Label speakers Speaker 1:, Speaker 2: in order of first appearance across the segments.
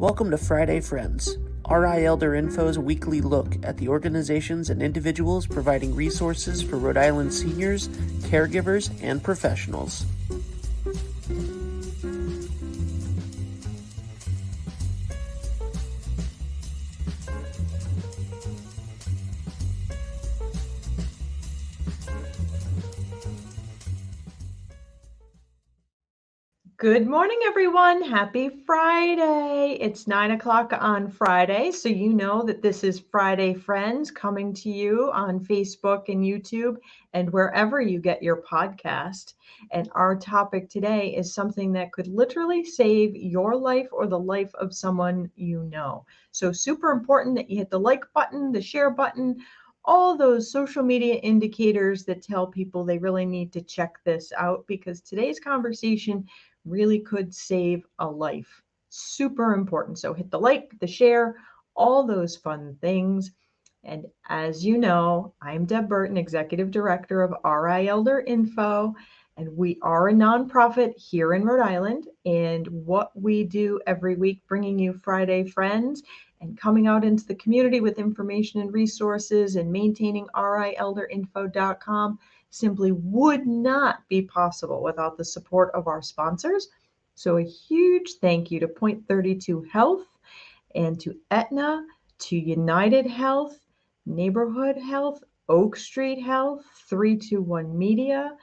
Speaker 1: Welcome to Friday Friends, RI Elder Info's weekly look at the organizations and individuals providing resources for Rhode Island seniors, caregivers, and professionals.
Speaker 2: Good morning, everyone. Happy Friday. It's 9 o'clock on Friday, so you know that this is Friday Friends coming to you on Facebook and YouTube and wherever you get your podcast. And our topic today is something that could literally save your life or the life of someone you know. So super important that you hit the like button, the share button, all those social media indicators that tell people they really need to check this out, because today's conversation really could save a life. Super important. So hit the like, the share, all those fun things. And as you know, I'm Deb Burton, Executive Director of RI Elder Info, and we are a nonprofit here in Rhode Island. And what we do every week, bringing you Friday Friends and coming out into the community with information and resources and maintaining rielderinfo.com simply would not be possible without the support of our sponsors. So a huge thank you to Point 32 Health and to Aetna, to United Health, Neighborhood Health, Oak Street Health, 321 Media,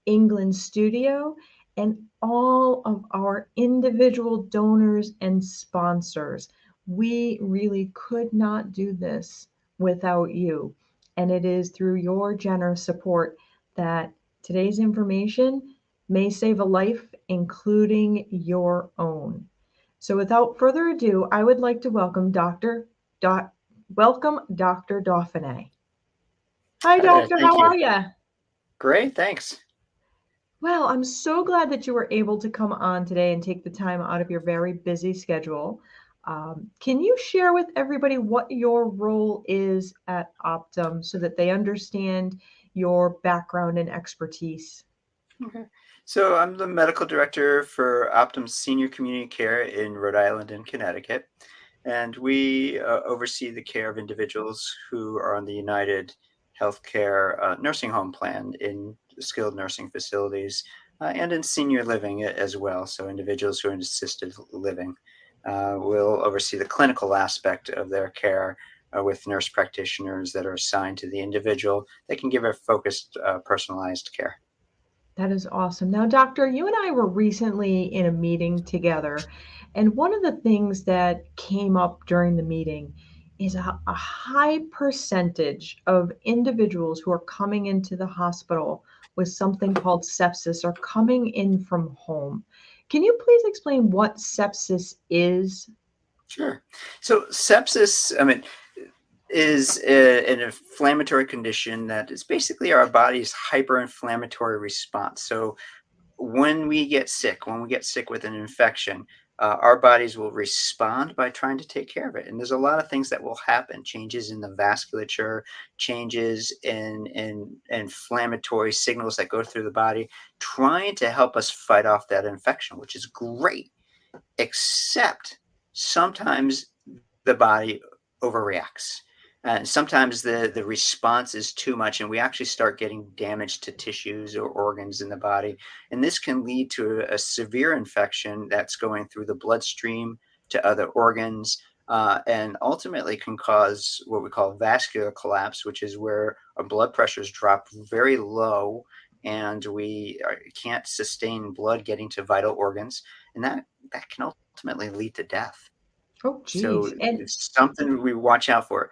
Speaker 2: England Studio, and all of our individual donors and sponsors. We really could not do this without you. And it is through your generous support that today's information may save a life, including your own. So without further ado, I would like to welcome Dr. Dauphiné. Hi,
Speaker 3: Hi there.
Speaker 2: Doctor.
Speaker 3: Thank
Speaker 2: How
Speaker 3: you.
Speaker 2: are you?
Speaker 3: Great, thanks.
Speaker 2: Well, I'm so glad that you were able to come on today and take the time out of your very busy schedule. Can you share with everybody what your role is at Optum so that they understand your background and expertise?
Speaker 3: Okay. So I'm the medical director for Optum Senior Community Care in Rhode Island and Connecticut. And we oversee the care of individuals who are on the United Healthcare nursing home plan in skilled nursing facilities and in senior living as well. So individuals who are in assisted living. We'll oversee the clinical aspect of their care with nurse practitioners that are assigned to the individual. They can give a focused, personalized care.
Speaker 2: That is awesome. Now, Doctor, you and I were recently in a meeting together, and one of the things that came up during the meeting is a high percentage of individuals who are coming into the hospital with something called sepsis are coming in from home. Can you please explain what sepsis is?
Speaker 3: Sure. So sepsis, is an inflammatory condition that is basically our body's hyperinflammatory response. So when we get sick with an infection, our bodies will respond by trying to take care of it. And there's a lot of things that will happen: changes in the vasculature, changes in inflammatory signals that go through the body, trying to help us fight off that infection, which is great, except sometimes the body overreacts. And sometimes the response is too much, and we actually start getting damage to tissues or organs in the body. And this can lead to a severe infection that's going through the bloodstream to other organs, and ultimately can cause what we call vascular collapse, which is where our blood pressures drop very low and we can't sustain blood getting to vital organs. And that can ultimately lead to death.
Speaker 2: Oh,
Speaker 3: So
Speaker 2: geez. And
Speaker 3: it's something we watch out for.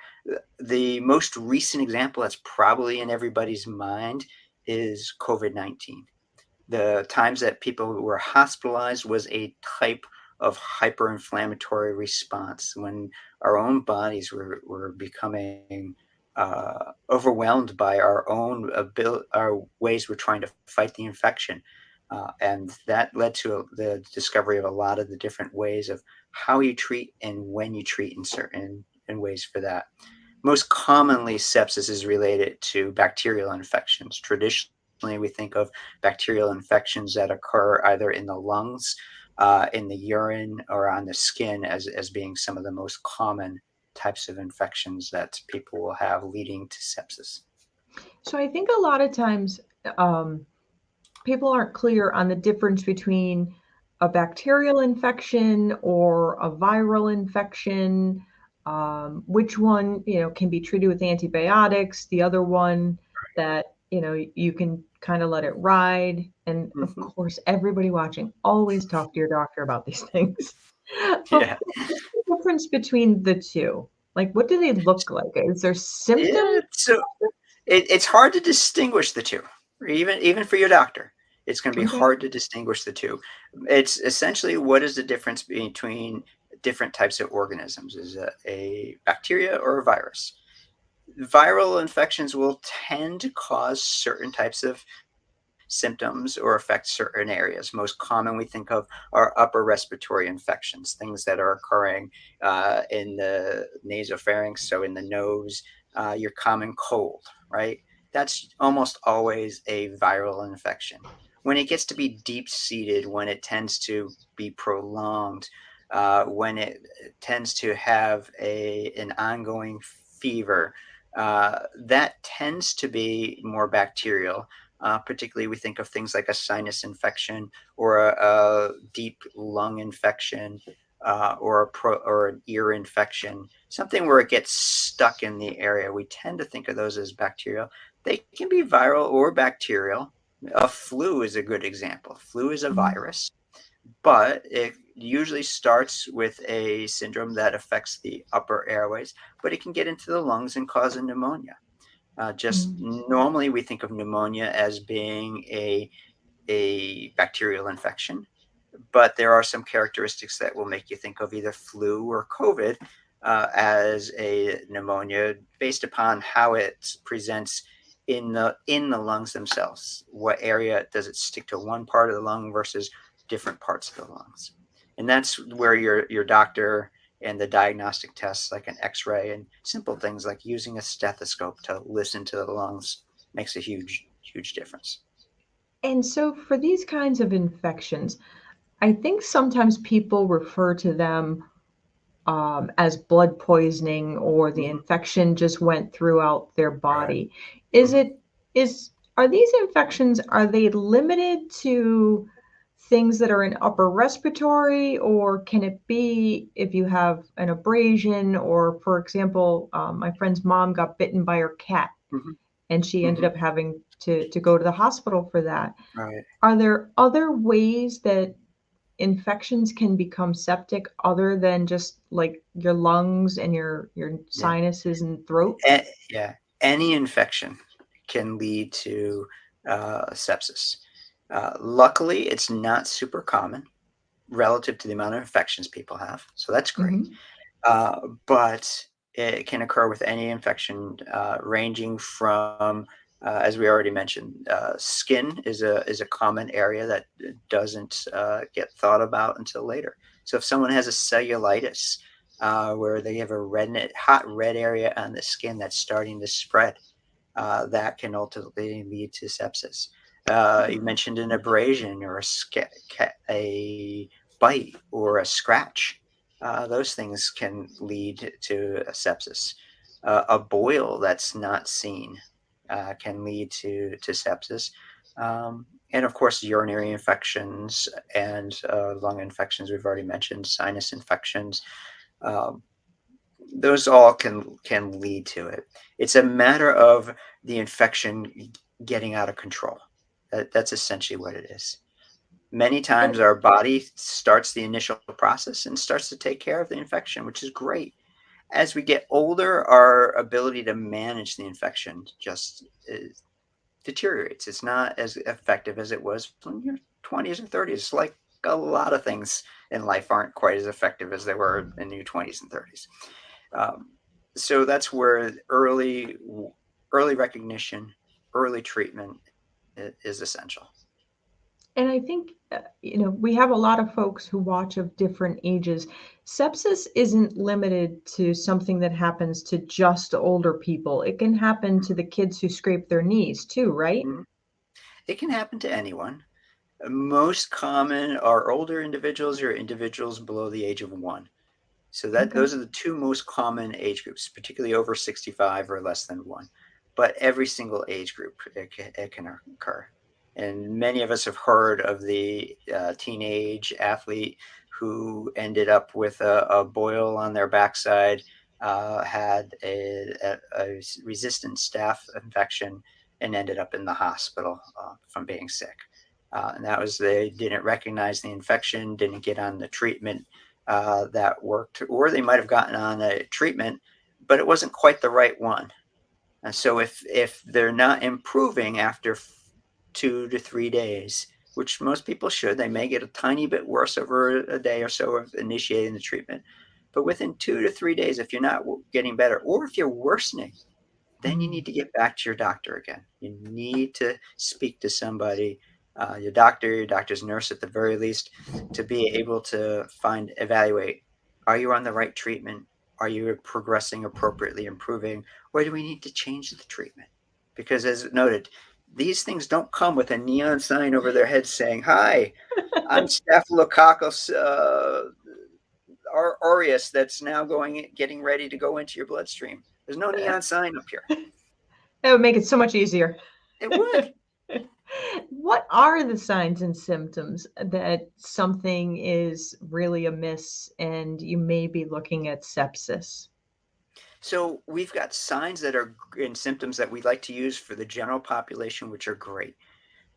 Speaker 3: The most recent example that's probably in everybody's mind is COVID-19. The times that people were hospitalized was a type of hyperinflammatory response when our own bodies were becoming overwhelmed by our ways we're trying to fight the infection. And that led to the discovery of a lot of the different ways of how you treat and when you treat in certain in ways for that. Most commonly, sepsis is related to bacterial infections. Traditionally, we think of bacterial infections that occur either in the lungs in the urine or on the skin as being some of the most common types of infections that people will have leading to sepsis.
Speaker 2: So I think a lot of times um, people aren't clear on the difference between a bacterial infection or a viral infection. Which one, can be treated with antibiotics, the other one that, you can kind of let it ride. And of
Speaker 3: Hmm.
Speaker 2: course, everybody watching, always talk to your doctor about these things. But
Speaker 3: Yeah.
Speaker 2: what's the difference between the two? Like, what do they look like? Is there
Speaker 3: Yeah.
Speaker 2: symptoms?
Speaker 3: So it's hard to distinguish the two, even for your doctor. It's going to be
Speaker 2: Okay.
Speaker 3: hard to distinguish the two. It's essentially what is the difference between different types of organisms? Is it a bacteria or a virus? Viral infections will tend to cause certain types of symptoms or affect certain areas. Most common we think of are upper respiratory infections, things that are occurring in the nasopharynx, so in the nose, your common cold, right? That's almost always a viral infection. When it gets to be deep seated, when it tends to be prolonged, when it tends to have an ongoing fever, that tends to be more bacterial. Particularly, we think of things like a sinus infection or a deep lung infection or an ear infection, something where it gets stuck in the area. We tend to think of those as bacterial. They can be viral or bacterial. A flu is a good example. Flu is a
Speaker 2: Mhm.
Speaker 3: virus, but it usually starts with a syndrome that affects the upper airways, but it can get into the lungs and cause a pneumonia. Just
Speaker 2: Mhm.
Speaker 3: normally, we think of pneumonia as being a bacterial infection, but there are some characteristics that will make you think of either flu or COVID as a pneumonia based upon how it presents in the lungs themselves. What area does it stick to one part of the lung versus different parts of the lungs? And that's where your doctor and the diagnostic tests like an X-ray and simple things like using a stethoscope to listen to the lungs makes a huge difference.
Speaker 2: And so for these kinds of infections, I think sometimes people refer to them as blood poisoning or the
Speaker 3: Hmm.
Speaker 2: infection just went throughout their
Speaker 3: Right.
Speaker 2: body. Is
Speaker 3: Mhm.
Speaker 2: it is are these infections, are they limited to things that are in upper respiratory, or can it be if you have an abrasion, or for example, my friend's mom got bitten by her cat
Speaker 3: Mhm.
Speaker 2: and she ended
Speaker 3: Mhm.
Speaker 2: up having to go to the hospital for that.
Speaker 3: Right.
Speaker 2: Are there other ways that infections can become septic other than just like your lungs and your
Speaker 3: Yeah.
Speaker 2: sinuses and throat?
Speaker 3: Yeah. Any infection can lead to sepsis. Luckily, it's not super common relative to the amount of infections people have, so that's great.
Speaker 2: Mhm.
Speaker 3: But it can occur with any infection, ranging from, as we already mentioned, skin is a common area that doesn't get thought about until later. So if someone has a cellulitis, where they have a hot red area on the skin that's starting to spread, that can ultimately lead to sepsis. You
Speaker 2: Oh,
Speaker 3: mentioned an abrasion or a bite or a scratch. Those things can lead to a sepsis. A boil that's not seen can lead to sepsis. And of course, urinary infections and lung infections, we've already mentioned, sinus infections. Um, those all can lead to it. It's a matter of the infection getting out of control. That's essentially what it is. Many times
Speaker 2: and
Speaker 3: our body starts the initial process and starts to take care of the infection, which is great. As we get older, our ability to manage the infection just deteriorates. It's not as effective as it was when you're 20s or 30s. Like a lot of things in life aren't quite as effective as they were in your 20s and 30s. Um, so that's where early recognition, early treatment is essential.
Speaker 2: I think we have a lot of folks who watch of different ages. Sepsis isn't limited to something that happens to just older people. It can happen to the kids who scrape their knees too, right?
Speaker 3: Mhm. It can happen to anyone. Most common are older individuals or individuals below the age of 1. So that
Speaker 2: Okay.
Speaker 3: those are the two most common age groups, particularly over 65 or less than 1. But every single age group it can occur. And many of us have heard of the teenage athlete who ended up with a boil on their backside, had a resistant staph infection, and ended up in the hospital from being sick. And that was they didn't recognize the infection, didn't get on the treatment that worked, or they might have gotten on a treatment, but it wasn't quite the right one. And so if they're not improving after 2 to 3 days, which most people should, they may get a tiny bit worse over a day or so of initiating the treatment. But within 2 to 3 days, if you're not getting better, or if you're worsening, then you
Speaker 2: Mm.
Speaker 3: need to get back to your doctor again. You need to speak to somebody, your doctor's nurse at the very least, to be able to evaluate, are you on the right treatment? Are you progressing appropriately, improving? Or do we need to change the treatment? Because as noted, these things don't come with a neon sign over their head saying, hi, I'm Staphylococcus aureus that's now getting ready to go into your bloodstream. There's no neon sign up here.
Speaker 2: That would make it so much easier.
Speaker 3: It would.
Speaker 2: What are the signs and symptoms that something is really amiss and you may be looking at sepsis?
Speaker 3: So we've got signs that are and symptoms that we like to use for the general population, which are great.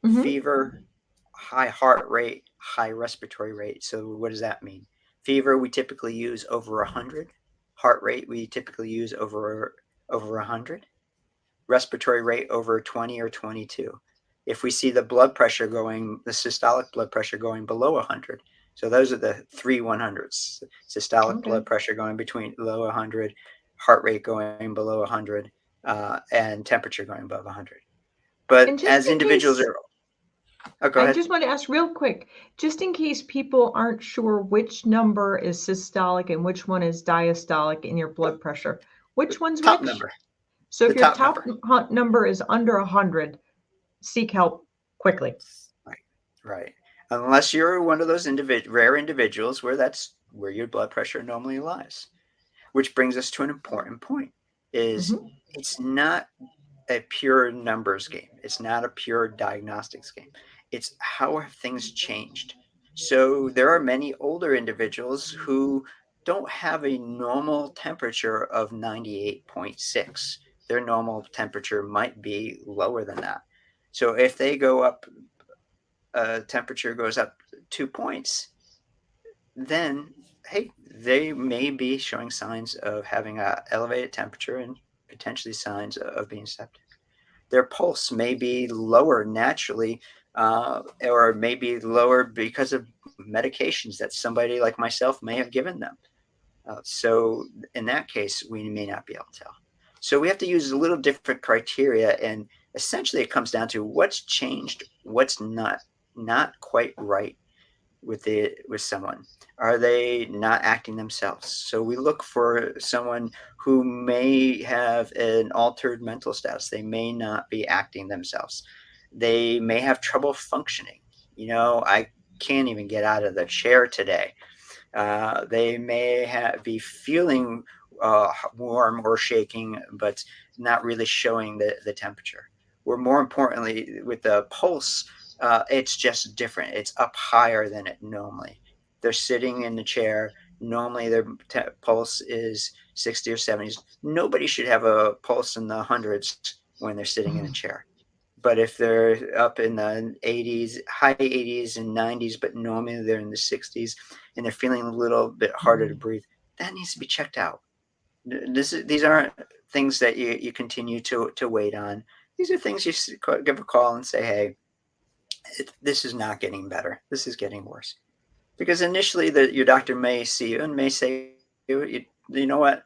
Speaker 2: Hmm.
Speaker 3: Fever, high heart rate, high respiratory rate. So what does that mean? Fever, we typically use over 100. Heart rate, we typically use over 100. Respiratory rate over 20 or 22. If we see the systolic blood pressure going below 100, so those are the three 100s: systolic
Speaker 2: Okay.
Speaker 3: blood pressure going between below 100, heart rate going below 100, and temperature going above 100. But
Speaker 2: And just
Speaker 3: as
Speaker 2: in
Speaker 3: individuals
Speaker 2: case,
Speaker 3: are, oh, go
Speaker 2: I
Speaker 3: ahead.
Speaker 2: just want to ask real quick, just in case people aren't sure which number is systolic and which one is diastolic in your blood pressure, which one's
Speaker 3: Top
Speaker 2: which?
Speaker 3: number,
Speaker 2: So
Speaker 3: the
Speaker 2: if your
Speaker 3: top
Speaker 2: top
Speaker 3: number.
Speaker 2: number is under 100, seek help quickly.
Speaker 3: Right, right. Unless you're one of those rare individuals where that's where your blood pressure normally lies. Which brings us to an important point is
Speaker 2: Hmm.
Speaker 3: it's not a pure numbers game. It's not a pure diagnostics game. It's how have things changed. So there are many older individuals who don't have a normal temperature of 98.6. Their normal temperature might be lower than that. So if they go up, temperature goes up 2 points, then hey, they may be showing signs of having a elevated temperature and potentially signs of being septic. Their pulse may be lower naturally, or maybe lower because of medications that somebody like myself may have given them. So in that case, we may not be able to tell. So we have to use a little different criteria, and essentially it comes down to what's changed, what's not quite right with someone. Are they not acting themselves? So we look for someone who may have an altered mental status. They may not be acting themselves. They may have trouble functioning. I can't even get out of the chair today. They may be feeling warm or shaking, but not really showing the temperature. Or more importantly, with the pulse, it's just different. It's up higher than it normally. They're sitting in the chair. Normally, their pulse is 60 or 70s. Nobody should have a pulse in the hundreds when they're sitting in a chair. But if they're up in the 80s, high 80s and 90s, but normally they're in the 60s and they're feeling a little bit harder to breathe, that needs to be checked out. These aren't things that you continue to wait on. These are things you give a call and say, hey, this is not getting better. This is getting worse. Because initially your doctor may see you and may say, you know what?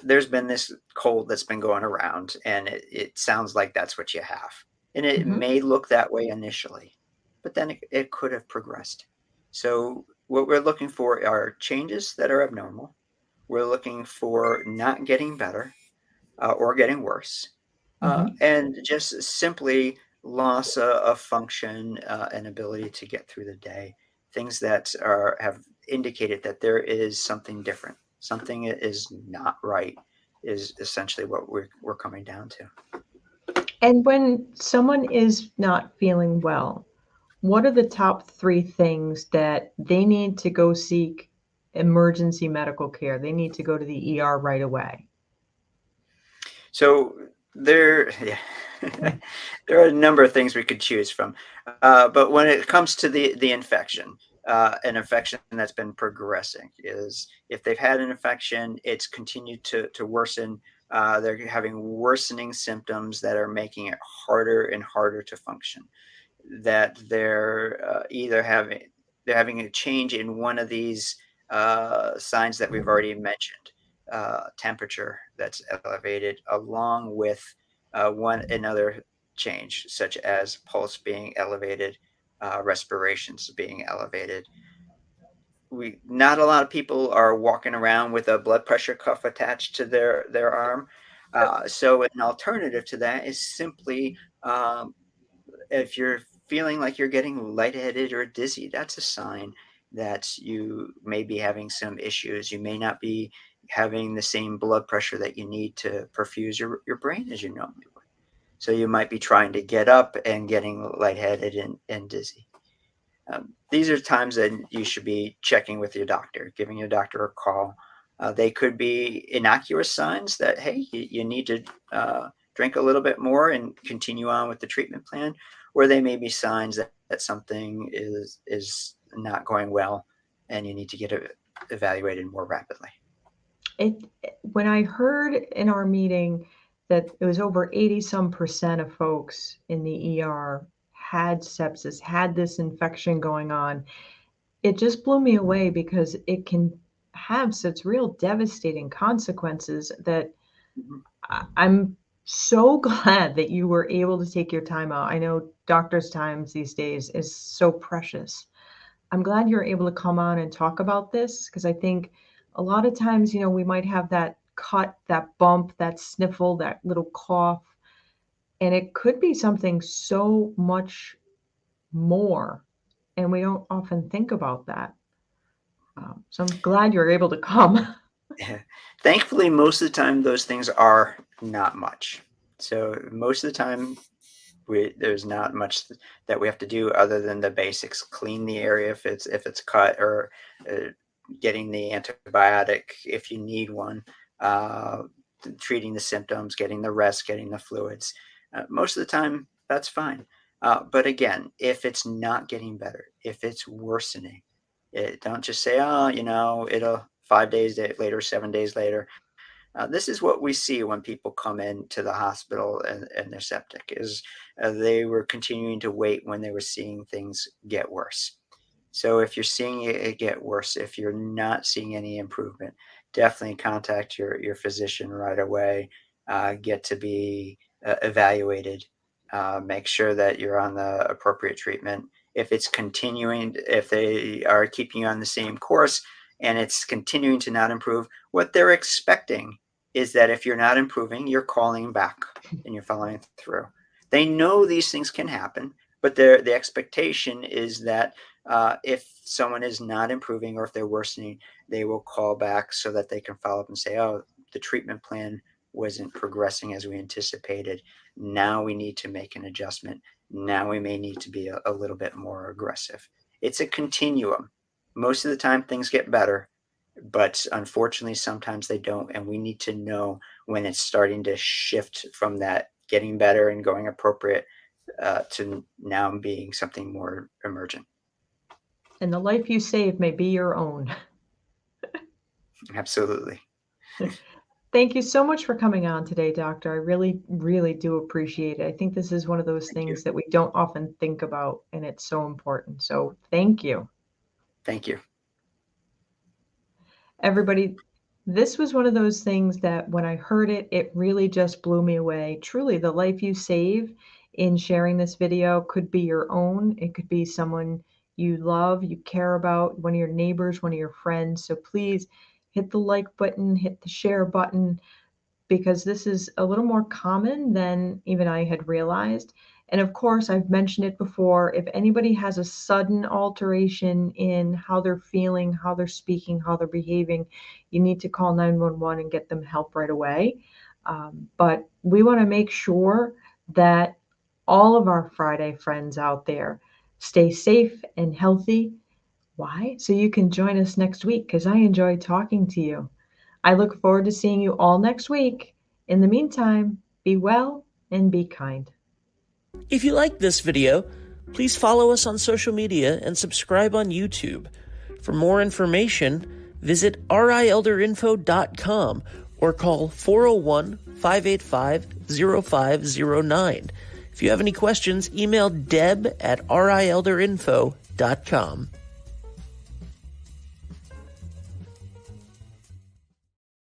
Speaker 3: There's been this cold that's been going around and it sounds like that's what you have. And it
Speaker 2: Hmm.
Speaker 3: may look that way initially, but then it could have progressed. So what we're looking for are changes that are abnormal. We're looking for not getting better, or getting worse.
Speaker 2: Hmm.
Speaker 3: And just simply loss of function, and ability to get through the day. Things that are have indicated that there is something different, something is not right, is essentially what we're coming down to.
Speaker 2: And when someone is not feeling well, what are the top 3 things that they need to go seek emergency medical care? They need to go to the ER right away.
Speaker 3: So yeah, there are a number of things we could choose from, but when it comes to the infection, an infection that's been progressing is if they've had an infection, it's continued to worsen. They're having worsening symptoms that are making it harder and harder to function. That they're having a change in one of these signs that we've already mentioned, temperature that's elevated, along with one another change, such as pulse being elevated, respirations being elevated. We Not a lot of people are walking around with a blood pressure cuff attached to their arm. So an alternative to that is simply, if you're feeling like you're getting lightheaded or dizzy, that's a sign that you may be having some issues. You may not be having the same blood pressure that you need to perfuse your brain as you normally would. So you might be trying to get up and getting lightheaded and dizzy. These are times that you should be checking with your doctor, giving your doctor a call. They could be innocuous signs that, hey, you need to drink a little bit more and continue on with the treatment plan, or they may be signs that something is not going well and you need to get evaluated more rapidly.
Speaker 2: It when I heard in our meeting that it was over 80 some percent of folks in the ER had sepsis, had this infection going on, it just blew me away because it can have such real devastating consequences that
Speaker 3: Mhm.
Speaker 2: I'm so glad that you were able to take your time out. I know doctors' times these days is so precious. I'm glad you're able to come on and talk about this because I think a lot of times, we might have that cut, that bump, that sniffle, that little cough, and it could be something so much more. And we don't often think about that. So I'm glad you're able to come.
Speaker 3: Yeah. Thankfully, most of the time, those things are not much. So most of the time, there's not much that we have to do other than the basics. Clean the area if it's cut, or uh, getting the antibiotic if you need one. Uh, Treating the symptoms, getting the rest, getting the fluids. Most of the time, that's fine. But again, if it's not getting better, if it's worsening, don't just say, "Oh, it'll 5 days later, 7 days later." This is what we see when people come into the hospital and they're septic, is they were continuing to wait when they were seeing things get worse. So if you're seeing it get worse, if you're not seeing any improvement, definitely contact your physician right away. Get to be evaluated. Make sure that you're on the appropriate treatment. If it's continuing, if they are keeping you on the same course and it's continuing to not improve, what they're expecting is that if you're not improving, you're calling back and you're following through. They know these things can happen, but the expectation is that if someone is not improving or if they're worsening, they will call back so that they can follow up and say, "Oh, the treatment plan wasn't progressing as we anticipated. Now we need to make an adjustment. Now we may need to be a little bit more aggressive." It's a continuum. Most of the time, things get better, but unfortunately, sometimes they don't. And we need to know when it's starting to shift from that getting better and going appropriate, to now being something more emergent.
Speaker 2: And the life you save may be your own.
Speaker 3: Absolutely.
Speaker 2: Thank you so much for coming on today, doctor. I really, really do appreciate it. I think this is one of those
Speaker 3: Thank you.
Speaker 2: things that we don't often think about, and it's so important. So thank you.
Speaker 3: Thank you.
Speaker 2: Everybody, this was one of those things that when I heard it, it really just blew me away. Truly, the life you save in sharing this video could be your own. It could be someone you love, you care about, one of your neighbors, one of your friends. So please hit the like button, hit the share button, because this is a little more common than even I had realized. And of course, I've mentioned it before, if anybody has a sudden alteration in how they're feeling, how they're speaking, how they're behaving, you need to call 911 and get them help right away. But we want to make sure that all of our Friday friends out there stay safe and healthy. Why? So you can join us next week, because I enjoy talking to you. I look forward to seeing you all next week. In the meantime, be well and be kind.
Speaker 1: If you liked this video, please follow us on social media and subscribe on YouTube. For more information, visit rielderinfo.com or call 401-585-0509. If you have any questions, email deb@rielderinfo.com.